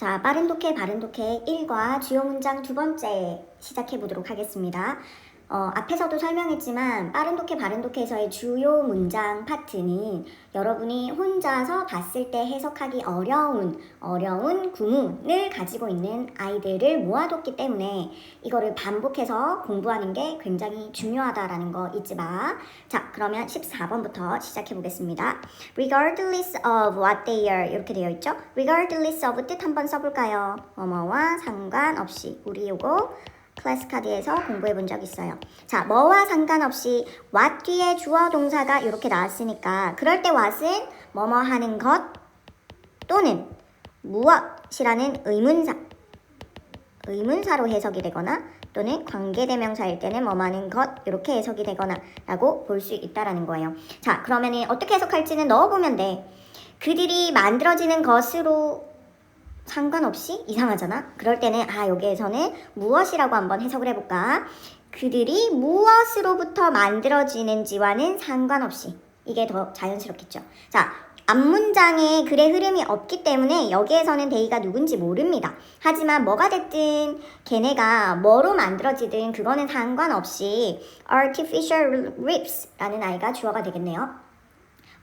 자, 빠른 독해, 바른 독해 1과 주요 문장 두 번째 시작해 보도록 하겠습니다. 앞에서도 설명했지만 빠른 독해, 바른 독해에서의 주요 문장 파트는 여러분이 혼자서 봤을 때 해석하기 어려운 구문을 가지고 있는 아이들을 모아뒀기 때문에 이거를 반복해서 공부하는 게 굉장히 중요하다라는 거 잊지 마. 자, 그러면 14번부터 시작해 보겠습니다. Regardless of what they are 이렇게 되어 있죠? Regardless of 뜻 한번 써볼까요? 뭐뭐와 상관없이. 우리 요거 클래스 카드에서 공부해 본 적 있어요. 자, 뭐와 상관없이 what 뒤에 주어 동사가 이렇게 나왔으니까 그럴 때 what은 뭐뭐 하는 것 또는 무엇이라는 의문사로 해석이 되거나 또는 관계대명사일 때는 뭐뭐 하는 것 이렇게 해석이 되거나 라고 볼 수 있다라는 거예요. 자, 그러면 어떻게 해석할지는 넣어보면 돼. 그들이 만들어지는 것으로 상관없이 이상하잖아. 그럴 때는 여기에서는 무엇이라고 한번 해석을 해볼까? 그들이 무엇으로부터 만들어지는지와는 상관없이. 이게 더 자연스럽겠죠. 자, 앞문장에 글의 흐름이 없기 때문에 여기에서는 데이가 누군지 모릅니다. 하지만 뭐가 됐든 걔네가 뭐로 만들어지든 그거는 상관없이 artificial ribs라는 아이가 주어가 되겠네요.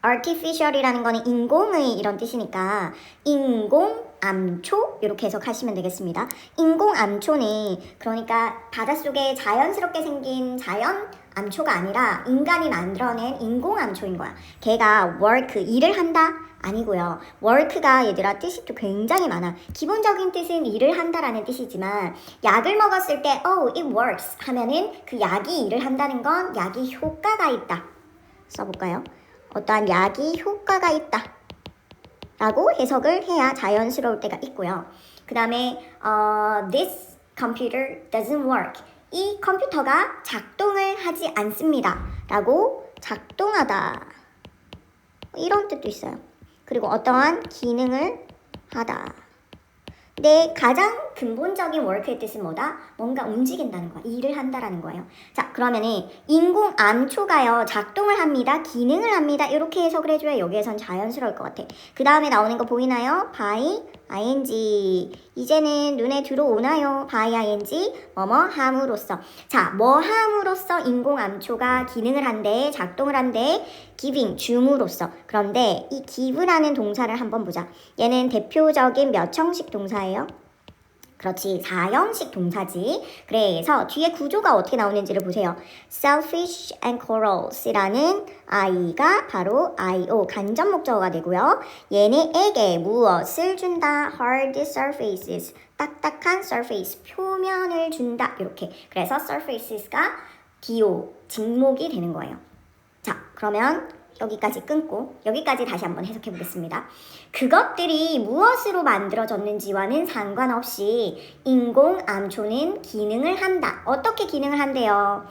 artificial이라는 거는 인공의 이런 뜻이니까 인공암초 이렇게 해석하시면 되겠습니다. 인공암초는 그러니까 바닷속에 자연스럽게 생긴 자연암초가 아니라 인간이 만들어낸 인공암초인 거야. 걔가 work, 일을 한다? 아니고요. work가 얘들아 뜻이 또 굉장히 많아. 기본적인 뜻은 일을 한다라는 뜻이지만 약을 먹었을 때 it works 하면은 그 약이 일을 한다는 건 약이 효과가 있다. 써볼까요? 어떠한 약이 효과가 있다 라고 해석을 해야 자연스러울 때가 있고요. 그 다음에 This computer doesn't work. 이 컴퓨터가 작동을 하지 않습니다 라고 작동하다 이런 뜻도 있어요. 그리고 어떠한 기능을 하다. 근데 가장 근본적인 work의 뜻은 뭐다? 뭔가 움직인다는 거야. 일을 한다라는 거예요. 자, 그러면은 인공암초가요. 작동을 합니다. 기능을 합니다. 이렇게 해석을 해줘야 여기에선 자연스러울 것 같아. 그 다음에 나오는 거 보이나요? by ing. 이제는 눈에 들어오나요? by ing. 뭐뭐 함으로써. 자, 뭐 함으로써 인공암초가 기능을 한대, 작동을 한대, giving, 줌으로써. 그런데 이 give라는 동사를 한번 보자. 얘는 대표적인 몇 형식 동사예요? 그렇지, 4형식 동사지. 그래서 뒤에 구조가 어떻게 나오는지를 보세요. Selfish and corals이라는 아이가 바로 IO, 간접 목적어가 되고요. 얘네에게 무엇을 준다? Hard surfaces, 딱딱한 surface, 표면을 준다. 이렇게. 그래서 surfaces가 DO, 직목이 되는 거예요. 자, 그러면 여기까지 끊고 여기까지 다시 한번 해석해 보겠습니다. 그것들이 무엇으로 만들어졌는지와는 상관없이 인공암초는 기능을 한다. 어떻게 기능을 한대요?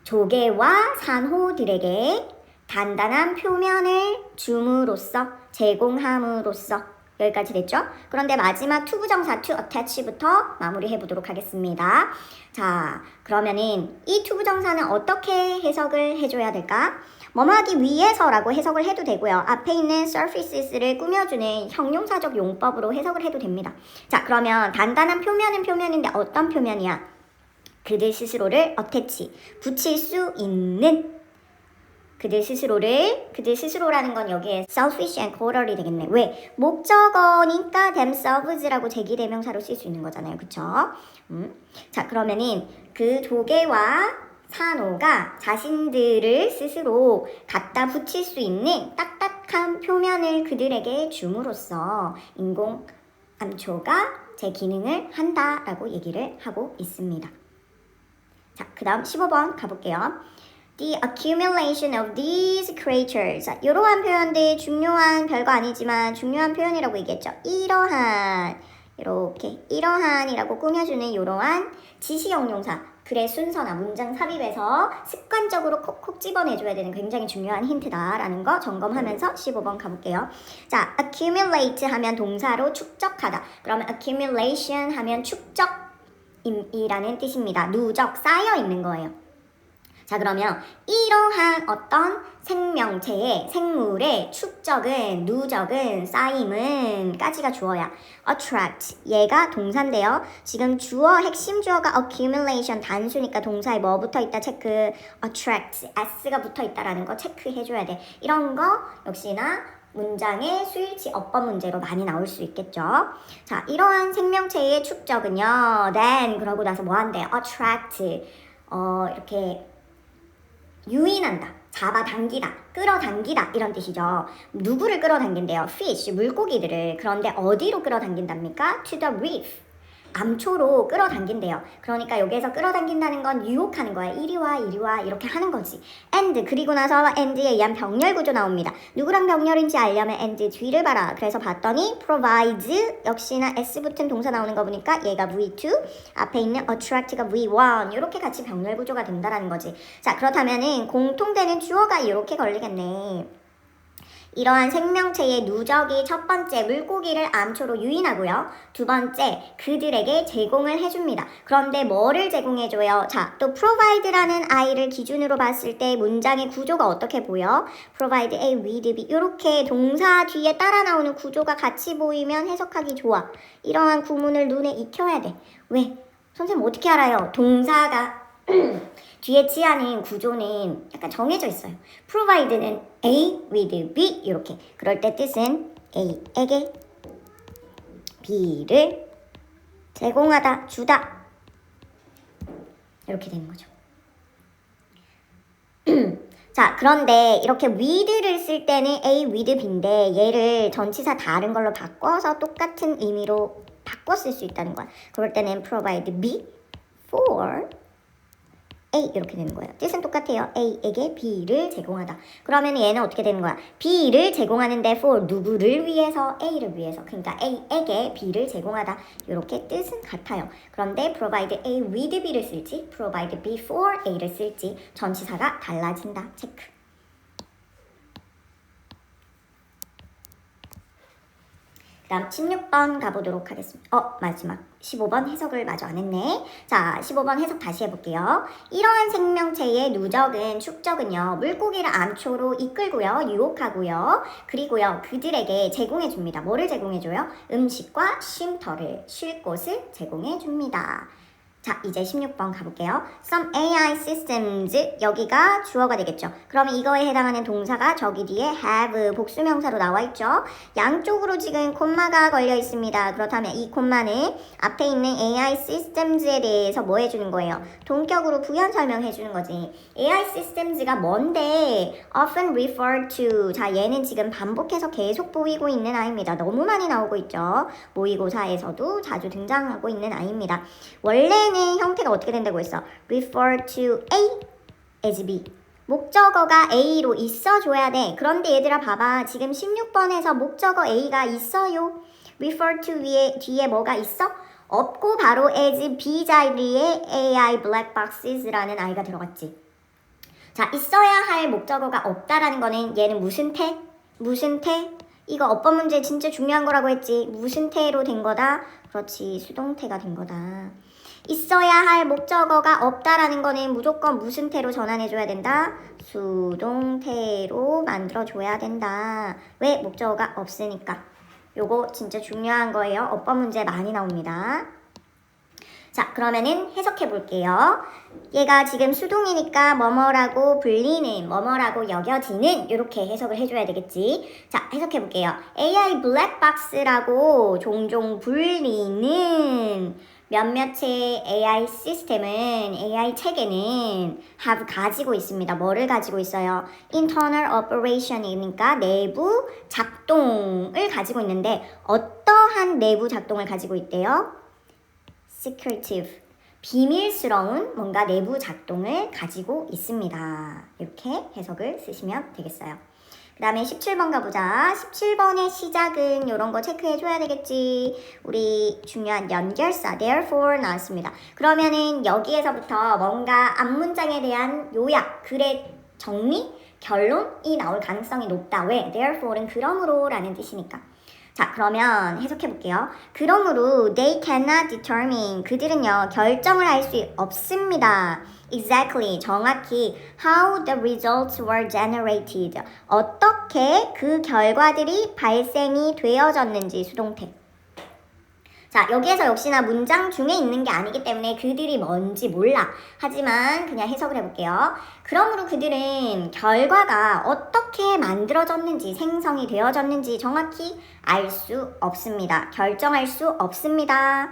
조개와 산호들에게 단단한 표면을 줌으로써, 제공함으로써. 여기까지 됐죠? 그런데 마지막 투부정사 to attach부터 마무리해 보도록 하겠습니다. 자, 그러면은 이 투부정사는 어떻게 해석을 해줘야 될까? 뭐뭐하기 위해서라고 해석을 해도 되고요. 앞에 있는 surfaces를 꾸며주는 형용사적 용법으로 해석을 해도 됩니다. 자, 그러면 단단한 표면은 표면인데 어떤 표면이야? 그들 스스로를 attach, 붙일 수 있는 그들 스스로라는 건 여기에 selfish and coral이 되겠네. 왜? 목적어니까 themselves라고 제기대명사로 쓸 수 있는 거잖아요. 그쵸? 자, 그러면은 그 조개와 산호가 자신들을 스스로 갖다 붙일 수 있는 딱딱한 표면을 그들에게 줌으로써 인공암초가 제 기능을 한다라고 얘기를 하고 있습니다. 자, 그 다음 15번 가볼게요. The accumulation of these creatures. 이러한 표현들 중요한 별거 아니지만 중요한 표현이라고 얘기했죠. 이러한이라고 꾸며주는 이러한 지시형용사. 글의 순서나 문장 삽입에서 습관적으로 콕콕 집어내줘야 되는 굉장히 중요한 힌트다라는 거 점검하면서 15번 가볼게요. 자, accumulate 하면 동사로 축적하다. 그러면 accumulation 하면 축적이라는 뜻입니다. 누적, 쌓여 있는 거예요. 자, 그러면 이러한 어떤 생명체의 생물의 축적은, 누적은, 쌓임은 까지가 주어야 attract, 얘가 동사인데요. 지금 주어, 핵심 주어가 accumulation, 단수니까 동사에 뭐 붙어있다 체크, attract, s가 붙어있다라는 거 체크해줘야 돼. 이런 거 역시나 문장의 수일치 어법 문제로 많이 나올 수 있겠죠. 자, 이러한 생명체의 축적은요, then 그러고 나서 뭐 한대요? attract, 이렇게 유인한다, 잡아당기다, 끌어당기다 이런 뜻이죠. 누구를 끌어당긴대요? fish, 물고기들을. 그런데 어디로 끌어당긴답니까? to the reef, 암초로 끌어당긴대요. 그러니까 여기에서 끌어당긴다는 건 유혹하는 거야. 이리 와 이리 와 이렇게 하는 거지. and, 그리고 나서 and에 의한 병렬 구조 나옵니다. 누구랑 병렬인지 알려면 and 뒤를 봐라. 그래서 봤더니 provides, 역시나 s 붙은 동사 나오는 거 보니까 얘가 V2, 앞에 있는 attract가 V1, 이렇게 같이 병렬 구조가 된다라는 거지. 자, 그렇다면은 공통되는 주어가 이렇게 걸리겠네. 이러한 생명체의 누적이 첫 번째 물고기를 암초로 유인하고요. 두 번째 그들에게 제공을 해줍니다. 그런데 뭐를 제공해줘요? 자, 또 provide라는 I를 기준으로 봤을 때 문장의 구조가 어떻게 보여? provide A with B, 이렇게 동사 뒤에 따라 나오는 구조가 같이 보이면 해석하기 좋아. 이러한 구문을 눈에 익혀야 돼. 왜? 선생님 어떻게 알아요? 동사가 뒤에 취하는 구조는 약간 정해져 있어요. provide는 A with B 이렇게. 그럴 때 뜻은 A에게 B를 제공하다, 주다 이렇게 되는 거죠. 자, 그런데 이렇게 with를 쓸 때는 A with B인데 얘를 전치사 다른 걸로 바꿔서 똑같은 의미로 바꿔 쓸 수 있다는 거야. 그럴 때는 provide B for A 이렇게 되는 거예요. 뜻은 똑같아요. A에게 B를 제공하다. 그러면 얘는 어떻게 되는 거야? B를 제공하는데 for 누구를 위해서? A를 위해서. 그러니까 A에게 B를 제공하다. 이렇게 뜻은 같아요. 그런데 provide A with B를 쓸지 provide B for A를 쓸지 전치사가 달라진다. 체크. 그 다음 16번 가보도록 하겠습니다. 마지막 15번 해석을 마저 안 했네. 자, 15번 해석 다시 해볼게요. 이러한 생명체의 누적은, 축적은요, 물고기를 암초로 이끌고요, 유혹하고요, 그리고요, 그들에게 제공해줍니다. 뭐를 제공해줘요? 음식과 쉼터를, 쉴 곳을 제공해줍니다. 자, 이제 16번 가볼게요. Some AI systems, 여기가 주어가 되겠죠. 그러면 이거에 해당하는 동사가 저기 뒤에 have, 복수명사로 나와 있죠. 양쪽으로 지금 콤마가 걸려 있습니다. 그렇다면 이 콤마는 앞에 있는 AI systems에 대해서 뭐 해주는 거예요? 동격으로 부연 설명해 주는 거지. AI systems가 뭔데? Often referred to. 자, 얘는 지금 반복해서 계속 보이고 있는 아이입니다. 너무 많이 나오고 있죠. 모의고사에서도 자주 등장하고 있는 아이입니다. 원래는 형태가 어떻게 된다고 했어? refer to A as B. 목적어가 A로 있어줘야 돼. 그런데 얘들아 봐봐. 지금 16번에서 목적어 A가 있어요. refer to 뒤에 뭐가 있어? 없고 바로 as B 자리에 AI black boxes라는 아이가 들어갔지. 자, 있어야 할 목적어가 없다라는 거는 얘는 무슨 태? 무슨 태? 이거 어법 문제 진짜 중요한 거라고 했지. 무슨 태로 된 거다? 그렇지, 수동태가 된 거다. 있어야 할 목적어가 없다라는 거는 무조건 무슨 태로 전환해줘야 된다? 수동태로 만들어줘야 된다. 왜? 목적어가 없으니까. 요거 진짜 중요한 거예요. 어법 문제 많이 나옵니다. 자, 그러면은 해석해 볼게요. 얘가 지금 수동이니까 뭐뭐라고 불리는, 뭐뭐라고 여겨지는 이렇게 해석을 해줘야 되겠지. 자, 해석해 볼게요. AI 블랙박스라고 종종 불리는 몇몇의 AI 시스템은, AI 체계는 have 가지고 있습니다. 뭐를 가지고 있어요? internal operation이니까 내부 작동을 가지고 있는데 어떠한 내부 작동을 가지고 있대요? secretive, 비밀스러운 뭔가 내부 작동을 가지고 있습니다. 이렇게 해석을 쓰시면 되겠어요. 그 다음에 17번 가보자. 17번의 시작은 이런 거 체크해줘야 되겠지. 우리 중요한 연결사 therefore 나왔습니다. 그러면은 여기에서부터 뭔가 앞문장에 대한 요약, 글의 정리, 결론이 나올 가능성이 높다. 왜? therefore는 그러므로 라는 뜻이니까. 자, 그러면 해석해 볼게요. 그러므로 they cannot determine 그들은요 결정을 할 수 없습니다. Exactly 정확히 how the results were generated 어떻게 그 결과들이 발생이 되어졌는지 수동태. 자, 여기에서 역시나 문장 중에 있는 게 아니기 때문에 그들이 뭔지 몰라. 하지만 그냥 해석을 해볼게요. 그러므로 그들은 결과가 어떻게 만들어졌는지, 생성이 되어졌는지 정확히 알 수 없습니다. 결정할 수 없습니다.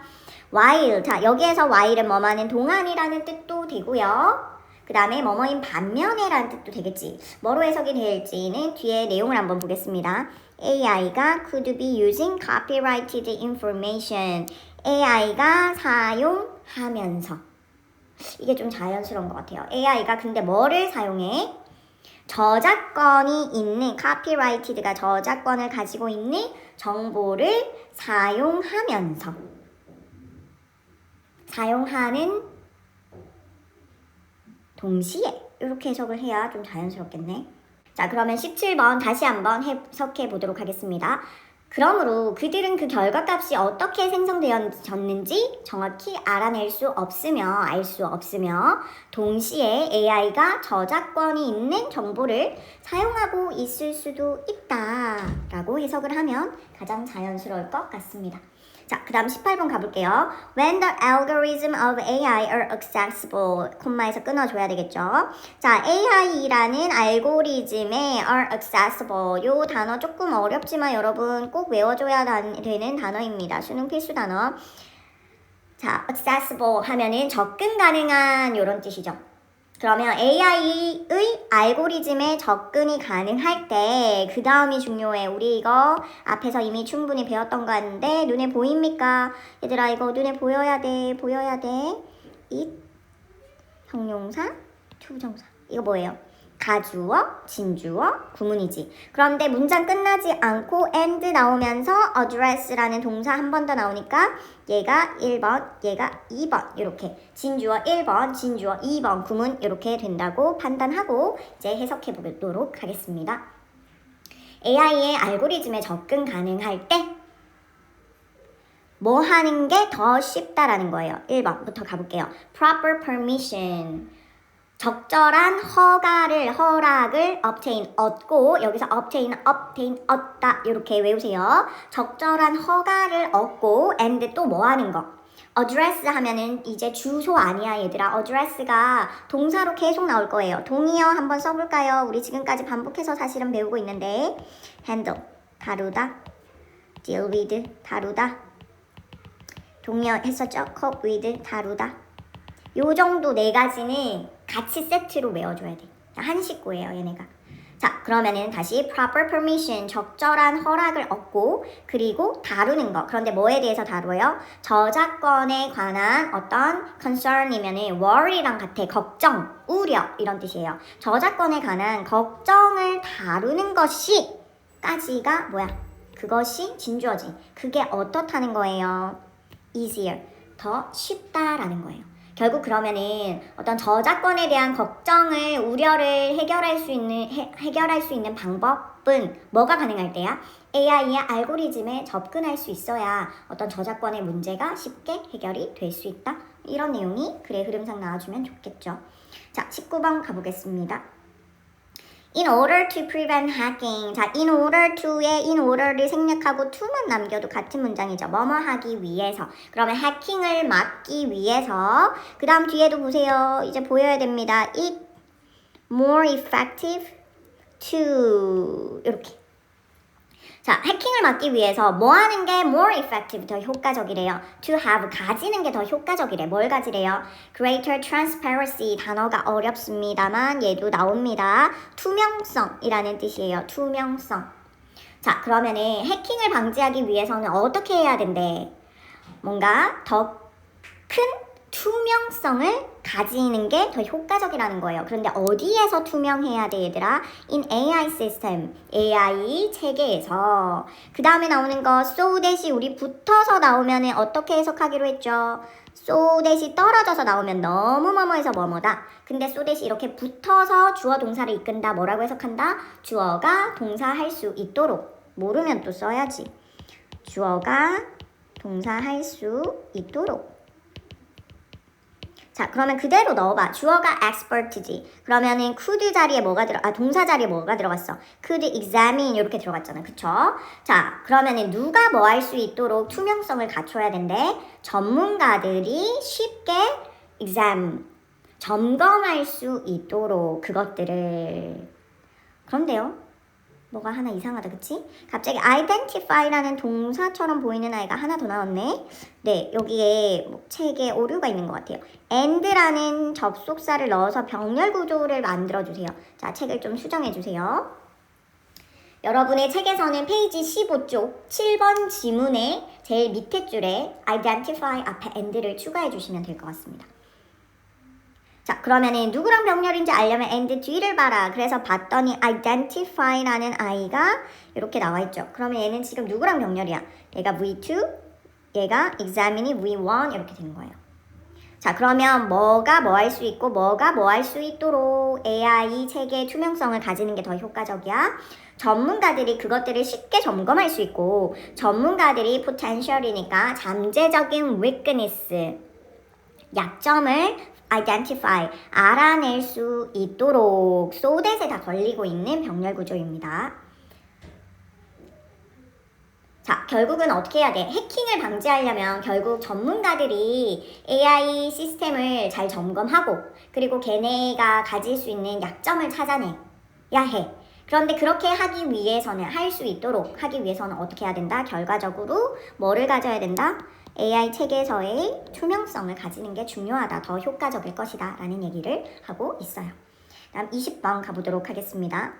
while, 자, 여기에서 while은 뭐뭐하는 동안이라는 뜻도 되고요. 그 다음에 뭐뭐인 반면에라는 뜻도 되겠지. 뭐로 해석이 될지는 뒤에 내용을 한번 보겠습니다. AI가 could be using copyrighted information. AI가 사용하면서. 이게 좀 자연스러운 것 같아요. AI가 근데 뭐를 사용해? 저작권이 있는, copyrighted가 저작권을 가지고 있는 정보를 사용하면서. 사용하는 동시에 이렇게 해석을 해야 좀 자연스럽겠네. 자, 그러면 17번 다시 한번 해석해 보도록 하겠습니다. 그러므로 그들은 그 결과값이 어떻게 생성되어졌는지 정확히 알아낼 수 없으며 알 수 없으며 동시에 AI가 저작권이 있는 정보를 사용하고 있을 수도 있다 라고 해석을 하면 가장 자연스러울 것 같습니다. 자, 그 다음 18번 가볼게요. When the algorithm of AI are accessible, 콤마에서 끊어줘야 되겠죠. 자, AI라는 알고리즘에 are accessible. 요 단어 조금 어렵지만 여러분 꼭 외워줘야 되는 단어입니다. 수능 필수 단어. 자, accessible 하면은 접근 가능한 요런 뜻이죠. 그러면 AI의 알고리즘에 접근이 가능할 때 그 다음이 중요해. 우리 이거 앞에서 이미 충분히 배웠던 거 같은데 눈에 보입니까? 얘들아 이거 눈에 보여야 돼. 보여야 돼. it 형용사 투정사. 이거 뭐예요? 가주어, 진주어, 구문이지. 그런데 문장 끝나지 않고 and 나오면서 address라는 동사 한 번 더 나오니까 얘가 1번, 얘가 2번 이렇게 진주어 1번, 진주어 2번 구문 이렇게 된다고 판단하고 이제 해석해 보도록 하겠습니다. AI의 알고리즘에 접근 가능할 때 뭐 하는 게 더 쉽다라는 거예요. 1번부터 가볼게요. proper permission 적절한 허락을 obtain, 얻고 여기서 obtain, 얻다 이렇게 외우세요. 적절한 허가를 얻고 and 또 뭐 하는 거? address 하면은 이제 주소 아니야 얘들아. address가 동사로 계속 나올 거예요. 동의어 한번 써볼까요? 우리 지금까지 반복해서 사실은 배우고 있는데 handle, 다루다, deal with, 다루다. 동의어 했었죠? cope with, 다루다. 요 정도 네 가지는 같이 세트로 외워줘야 돼. 한 식구예요, 얘네가. 자, 그러면은 다시 proper permission, 적절한 허락을 얻고 그리고 다루는 거. 그런데 뭐에 대해서 다루어요? 저작권에 관한 어떤 concern이면은 worry랑 같아. 걱정, 우려 이런 뜻이에요. 저작권에 관한 걱정을 다루는 것이 까지가 뭐야? 그것이 진주어지. 그게 어떻다는 거예요? easier, 더 쉽다라는 거예요. 결국 그러면은 어떤 저작권에 대한 걱정을 우려를 해결할 수 있는 방법은 뭐가 가능할 때야? AI의 알고리즘에 접근할 수 있어야 어떤 저작권의 문제가 쉽게 해결이 될 수 있다. 이런 내용이 글의 흐름상 나와주면 좋겠죠. 자, 19번 가보겠습니다. In order to prevent hacking. 자, in order to에 in order를 생략하고 to만 남겨도 같은 문장이죠. 뭐뭐 하기 위해서. 그러면 해킹을 막기 위해서. 그 다음 뒤에도 보세요. 이제 보여야 됩니다. It more effective to 이렇게. 자, 해킹을 막기 위해서 뭐 하는 게 more effective, 더 효과적이래요. to have, 가지는 게 더 효과적이래. 뭘 가지래요? greater transparency, 단어가 어렵습니다만 얘도 나옵니다. 투명성이라는 뜻이에요. 투명성. 자, 그러면은 해킹을 방지하기 위해서는 어떻게 해야 된대? 뭔가 더 큰 투명성을 가지는 게 더 효과적이라는 거예요. 그런데 어디에서 투명해야 돼 얘들아? In AI system, AI 체계에서. 그 다음에 나오는 거 so that이 우리 붙어서 나오면 어떻게 해석하기로 했죠? so that이 떨어져서 나오면 너무 뭐뭐해서 뭐뭐다. 근데 so that이 이렇게 붙어서 주어 동사를 이끈다. 뭐라고 해석한다? 주어가 동사 할 수 있도록. 모르면 또 써야지. 주어가 동사 할 수 있도록. 자, 그러면 그대로 넣어봐. 주어가 expert지. 그러면은 could 자리에 뭐가 동사 자리에 뭐가 들어갔어? could examine 이렇게 들어갔잖아. 그쵸? 자, 그러면은 누가 뭐 할 수 있도록 투명성을 갖춰야 된대? 전문가들이 쉽게 점검할 수 있도록 그것들을. 그런데요? 뭐가 하나 이상하다, 그치? 갑자기 identify라는 동사처럼 보이는 아이가 하나 더 나왔네. 네, 여기에 책에 오류가 있는 것 같아요. and라는 접속사를 넣어서 병렬 구조를 만들어주세요. 자, 책을 좀 수정해주세요. 여러분의 책에서는 페이지 15쪽 7번 지문의 제일 밑에 줄에 identify 앞에 and를 추가해 주시면 될 것 같습니다. 자, 그러면은 누구랑 병렬인지 알려면 and 뒤를 봐라. 그래서 봤더니 identify라는 아이가 이렇게 나와 있죠. 그러면 얘는 지금 누구랑 병렬이야? 얘가 V2, 얘가 examine이 V1 이렇게 되는 거예요. 자, 그러면 뭐가 뭐 할 수 있고 뭐가 뭐 할 수 있도록 AI 책의 투명성을 가지는 게 더 효과적이야? 전문가들이 그것들을 쉽게 점검할 수 있고 전문가들이 potential이니까 잠재적인 weakness, 약점을 identify, 알아낼 수 있도록 so that에 다 걸리고 있는 병렬 구조입니다. 자, 결국은 어떻게 해야 돼? 해킹을 방지하려면 결국 전문가들이 AI 시스템을 잘 점검하고 그리고 걔네가 가질 수 있는 약점을 찾아내야 해. 그런데 그렇게 하기 위해서는 할 수 있도록 하기 위해서는 어떻게 해야 된다? 결과적으로 뭐를 가져야 된다? AI 체계에서의 투명성을 가지는 게 중요하다. 더 효과적일 것이다. 라는 얘기를 하고 있어요. 다음 20번 가보도록 하겠습니다.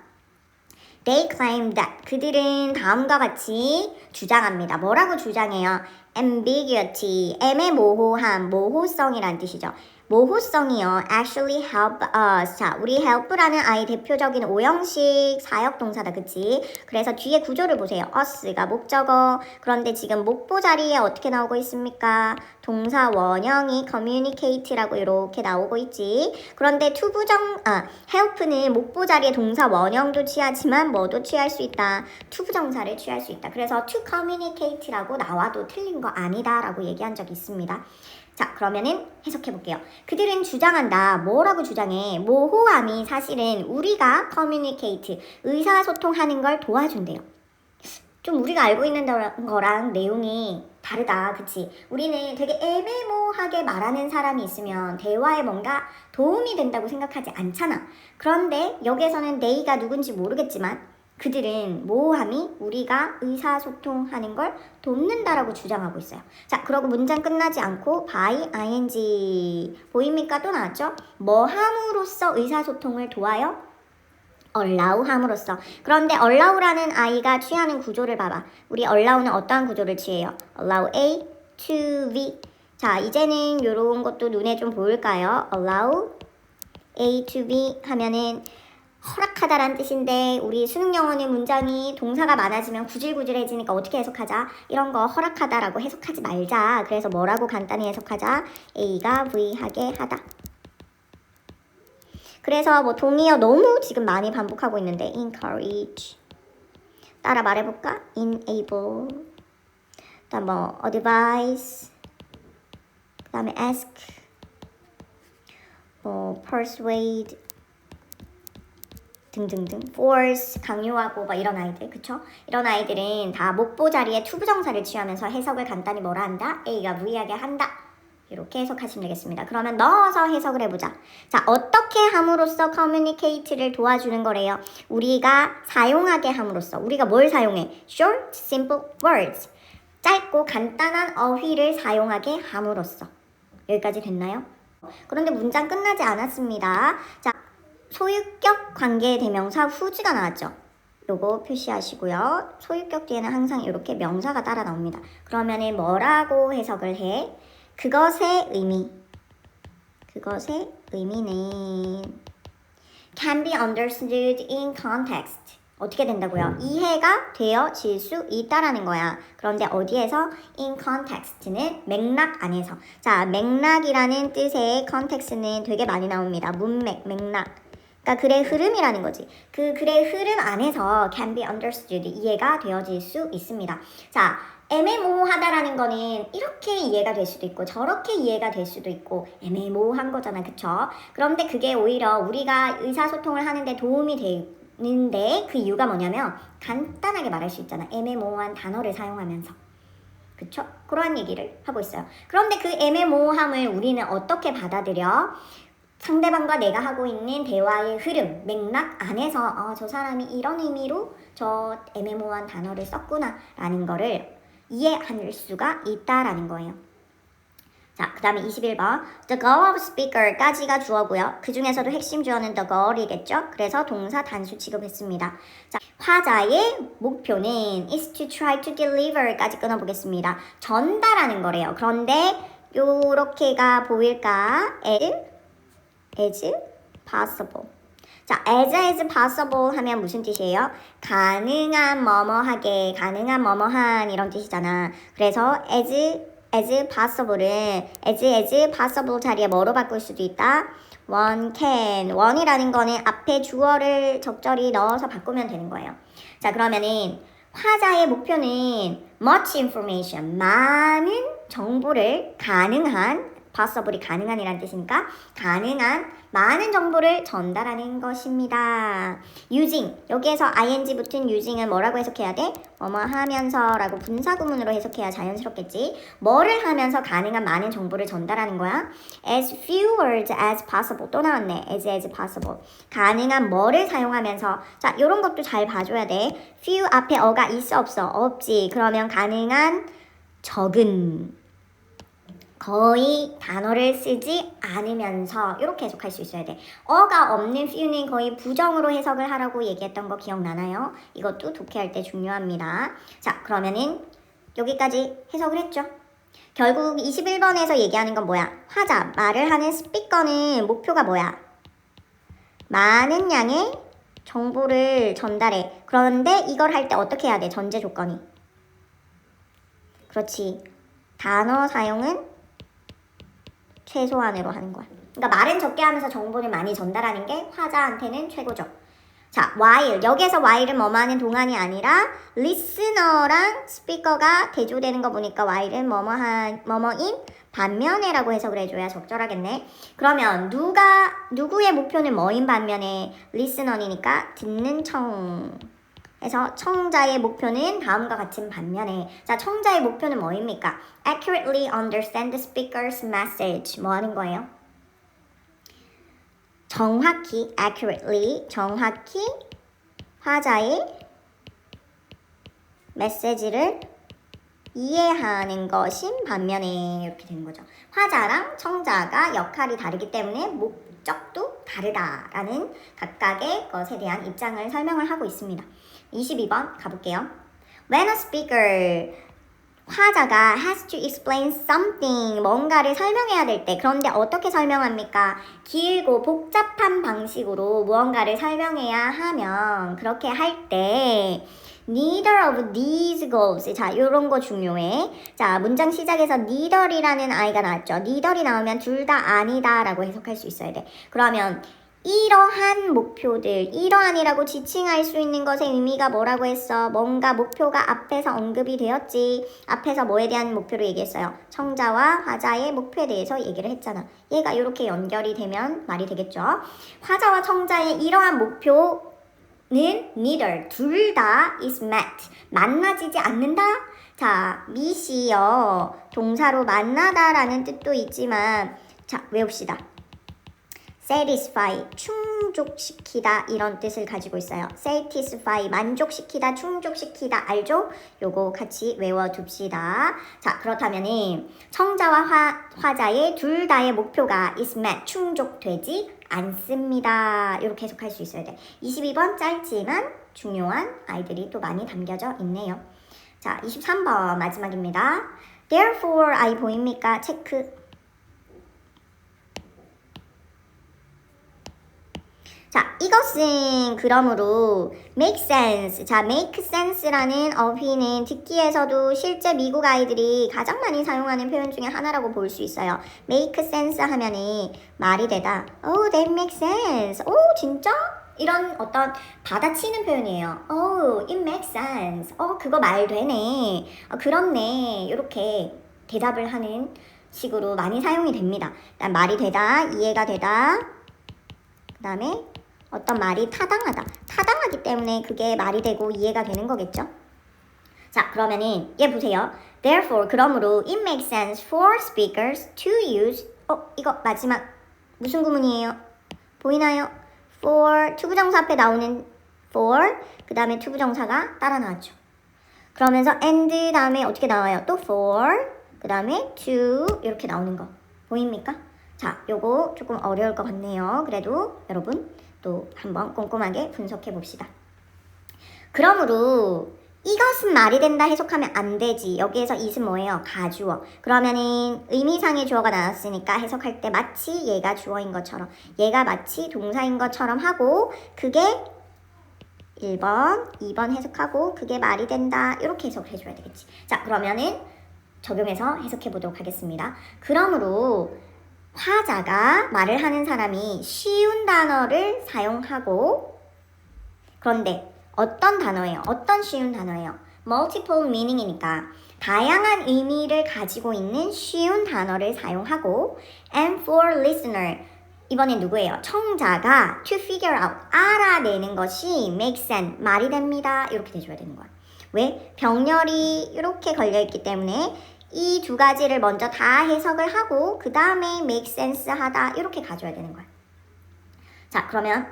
They claim that. 그들은 다음과 같이 주장합니다. 뭐라고 주장해요? ambiguity, 애매모호함, 모호성이란 뜻이죠. 모호성이요. actually help us. 자, 우리 help라는 아이 대표적인 오형식 사역동사다. 그치? 그래서 뒤에 구조를 보세요. us가 목적어. 그런데 지금 목보 자리에 어떻게 나오고 있습니까? 동사 원형이 communicate라고 이렇게 나오고 있지. 그런데 help는 목보 자리에 동사 원형도 취하지만 뭐도 취할 수 있다. 투부정사를 취할 수 있다. 그래서 to communicate라고 나와도 틀린 거 아니다 라고 얘기한 적이 있습니다. 자, 그러면은 해석해 볼게요. 그들은 주장한다. 뭐라고 주장해? 모호함이 사실은 우리가 communicate, 의사소통하는 걸 도와준대요. 좀 우리가 알고 있는 거랑 내용이 다르다. 그치? 우리는 되게 애매모호하게 말하는 사람이 있으면 대화에 뭔가 도움이 된다고 생각하지 않잖아. 그런데 여기에서는 they가 누군지 모르겠지만 그들은 모호함이 우리가 의사소통하는 걸 돕는다라고 주장하고 있어요. 자, 그러고 문장 끝나지 않고 by ing 보입니까? 또 나왔죠? 뭐 함으로써 의사소통을 도와요? allow 함으로써. 그런데 allow라는 아이가 취하는 구조를 봐봐. 우리 allow는 어떠한 구조를 취해요? allow A to B. 자, 이제는 이런 것도 눈에 좀 보일까요? allow A to B 하면은 허락하다란 뜻인데 우리 수능 영어는 문장이 동사가 많아지면 구질구질해지니까 어떻게 해석하자? 이런 거 허락하다라고 해석하지 말자. 그래서 뭐라고 간단히 해석하자? A가 V하게 하다. 그래서 뭐 동의어 너무 지금 많이 반복하고 있는데 encourage 따라 말해볼까? enable 그다음 뭐 advise 그다음에 ask 뭐 persuade 등등등 force 강요하고 막 이런 아이들 그쵸? 이런 아이들은 다 목보 자리에 투부정사를 취하면서 해석을 간단히 뭐라 한다? A가 V하게 한다 이렇게 해석하시면 되겠습니다. 그러면 넣어서 해석을 해보자. 자, 어떻게 함으로써 communicate를 도와주는 거래요? 우리가 사용하게 함으로써 우리가 뭘 사용해? short, simple words 짧고 간단한 어휘를 사용하게 함으로써 여기까지 됐나요? 그런데 문장 끝나지 않았습니다. 자, 소유격 관계대명사 whose가 나왔죠. 요거 표시하시고요. 소유격 뒤에는 항상 이렇게 명사가 따라 나옵니다. 그러면은 뭐라고 해석을 해? 그것의 의미는 can be understood in context. 어떻게 된다고요? 이해가 되어질 수 있다라는 거야. 그런데 어디에서? in context는 맥락 안에서. 자, 맥락이라는 뜻의 context는 되게 많이 나옵니다. 문맥, 맥락. 그러니까 글의 흐름이라는 거지. 그 글의 흐름 안에서 can be understood, 이해가 되어질 수 있습니다. 자, 애매모호하다라는 거는 이렇게 이해가 될 수도 있고 저렇게 이해가 될 수도 있고 애매모호한 거잖아, 그쵸? 그런데 그게 오히려 우리가 의사소통을 하는데 도움이 되는데 그 이유가 뭐냐면 간단하게 말할 수 있잖아. 애매모호한 단어를 사용하면서. 그쵸? 그러한 얘기를 하고 있어요. 그런데 그 애매모호함을 우리는 어떻게 받아들여? 상대방과 내가 하고 있는 대화의 흐름, 맥락 안에서 저 사람이 이런 의미로 저 애매모호한 단어를 썼구나 라는 거를 이해할 수가 있다라는 거예요. 자, 그 다음에 21번 The goal of speaker까지가 주어고요. 그 중에서도 핵심 주어는 the goal이겠죠. 그래서 동사 단수 취급했습니다. 자, 화자의 목표는 is to try to deliver까지 끊어보겠습니다. 전달하는 거래요. 그런데 요렇게가 보일까? as possible. 자, as possible 하면 무슨 뜻이에요? 가능한 뭐뭐하게, 가능한 뭐뭐한 이런 뜻이잖아. 그래서 as possible은 as possible 자리에 뭐로 바꿀 수도 있다? one can. one이라는 거는 앞에 주어를 적절히 넣어서 바꾸면 되는 거예요. 자, 그러면은 화자의 목표는 much information, 많은 정보를 가능한 possible이 가능한이라는 뜻이니까 가능한 많은 정보를 전달하는 것입니다. using, 여기에서 ing 붙은 using은 뭐라고 해석해야 돼? 뭐뭐 하면서 라고 분사구문으로 해석해야 자연스럽겠지. 뭐를 하면서 가능한 많은 정보를 전달하는 거야? as few words as possible. 또 나왔네. as possible. 가능한 뭐를 사용하면서. 자, 요런 것도 잘 봐줘야 돼. few 앞에 어가 있어 없어? 없지. 그러면 가능한 적은 거의 단어를 쓰지 않으면서 이렇게 해석할 수 있어야 돼. 어가 없는 few는 거의 부정으로 해석을 하라고 얘기했던 거 기억나나요? 이것도 독해할 때 중요합니다. 자, 그러면은 여기까지 해석을 했죠. 결국 21번에서 얘기하는 건 뭐야? 화자, 말을 하는 스피커는 목표가 뭐야? 많은 양의 정보를 전달해. 그런데 이걸 할 때 어떻게 해야 돼? 전제 조건이. 그렇지. 단어 사용은 최소한으로 하는 거야. 그러니까 말은 적게 하면서 정보를 많이 전달하는 게 화자한테는 최고죠. 자, while. 여기에서 while은 뭐뭐하는 동안이 아니라 listener랑 스피커가 대조되는 거 보니까 while은 뭐뭐인 반면에라고 해석을 해줘야 적절하겠네. 그러면 누구의 목표는 뭐인 반면에 listener이니까 듣는 청. 그래서 청자의 목표는 다음과 같은 반면에 자, 청자의 목표는 뭐입니까? accurately understand the speaker's message. 뭐 하는 거예요? 정확히 정확히 화자의 메시지를 이해하는 것인 반면에 이렇게 되는 거죠. 화자랑 청자가 역할이 다르기 때문에 목적도 다르다라는 각각의 것에 대한 입장을 설명을 하고 있습니다. 22번 가볼게요. When a speaker, 화자가 has to explain something, 뭔가를 설명해야 될 때, 그런데 어떻게 설명합니까? 길고 복잡한 방식으로 무언가를 설명해야 하면 그렇게 할 때 neither of these goals. 자, 요런 거 중요해. 자, 문장 시작에서 neither이라는 아이가 나왔죠. neither이 나오면 둘 다 아니다 라고 해석할 수 있어야 돼. 그러면 이러한 목표들, 이러한이라고 지칭할 수 있는 것의 의미가 뭐라고 했어? 뭔가 목표가 앞에서 언급이 되었지. 앞에서 뭐에 대한 목표를 얘기했어요? 청자와 화자의 목표에 대해서 얘기를 했잖아. 얘가 이렇게 연결이 되면 말이 되겠죠. 화자와 청자의 이러한 목표는 neither, 둘 다 is met, 만나지지 않는다? 자, meet이요. 동사로 만나다라는 뜻도 있지만 자, 외웁시다. satisfy, 충족시키다 이런 뜻을 가지고 있어요. satisfy, 만족시키다, 충족시키다 알죠? 요거 같이 외워둡시다. 자, 그렇다면은 청자와 화자의 둘 다의 목표가 is met, 충족되지 않습니다. 이렇게 해석할 수 있어야 돼. 22번 짧지만 중요한 아이들이 또 많이 담겨져 있네요. 자, 23번 마지막입니다. Therefore, I 보입니까? 체크. 자, 이것은 그러므로 make sense. 자, make sense라는 어휘는 듣기에서도 실제 미국 아이들이 가장 많이 사용하는 표현 중에 하나라고 볼 수 있어요. make sense 하면은 말이 되다. Oh, that makes sense. 오, 진짜? 이런 어떤 받아치는 표현이에요. Oh, it makes sense. 그거 말 되네. 그렇네. 이렇게 대답을 하는 식으로 많이 사용이 됩니다. 일단 말이 되다, 이해가 되다. 그 다음에 어떤 말이 타당하다. 타당하기 때문에 그게 말이 되고 이해가 되는 거겠죠. 자, 그러면은 얘 보세요. Therefore, 그러므로 it makes sense for speakers to use 이거 마지막 무슨 구문이에요? 보이나요? for 투부정사 앞에 나오는 for 그 다음에 투부정사가 따라 나왔죠. 그러면서 and 다음에 어떻게 나와요? 또 for 그 다음에 to 이렇게 나오는 거 보입니까? 자, 요거 조금 어려울 것 같네요. 그래도 여러분 또 한번 꼼꼼하게 분석해 봅시다. 그러므로 이것은 말이 된다 해석하면 안 되지. 여기에서 it은 뭐예요? 가주어. 그러면은 의미상의 주어가 나왔으니까 해석할 때 마치 얘가 주어인 것처럼 얘가 마치 동사인 것처럼 하고 그게 1번, 2번 해석하고 그게 말이 된다. 이렇게 해석을 해줘야 되겠지. 자, 그러면은 적용해서 해석해 보도록 하겠습니다. 그러므로 화자가 말을 하는 사람이 쉬운 단어를 사용하고 그런데 어떤 단어예요? 어떤 쉬운 단어예요? multiple meaning이니까 다양한 의미를 가지고 있는 쉬운 단어를 사용하고 and for listener 이번엔 누구예요? 청자가 to figure out 알아내는 것이 make sense 말이 됩니다. 이렇게 돼줘야 되는 거야. 왜? 병렬이 이렇게 걸려있기 때문에 이 두 가지를 먼저 다 해석을 하고 그 다음에 make sense 하다 이렇게 가져야 되는 거야. 자, 그러면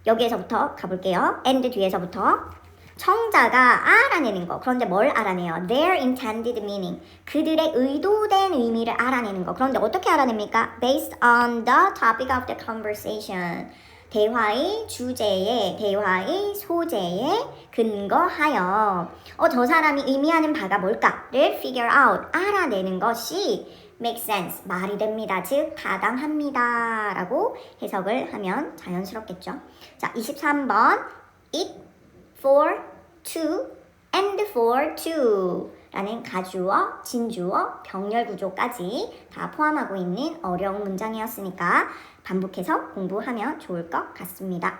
여기에서부터 가볼게요. and 뒤에서부터 청자가 알아내는 거. 그런데 뭘 알아내요? Their intended meaning. 그들의 의도된 의미를 알아내는 거. 그런데 어떻게 알아냅니까? Based on the topic of the conversation. 대화의 주제에, 대화의 소재에 근거하여 저 사람이 의미하는 바가 뭘까를 figure out, 알아내는 것이 make sense, 말이 됩니다. 즉, 타당합니다. 라고 해석을 하면 자연스럽겠죠. 자, 23번 it, for, to, and for, to 라는 가주어, 진주어, 병렬 구조까지 다 포함하고 있는 어려운 문장이었으니까 반복해서 공부하면 좋을 것 같습니다.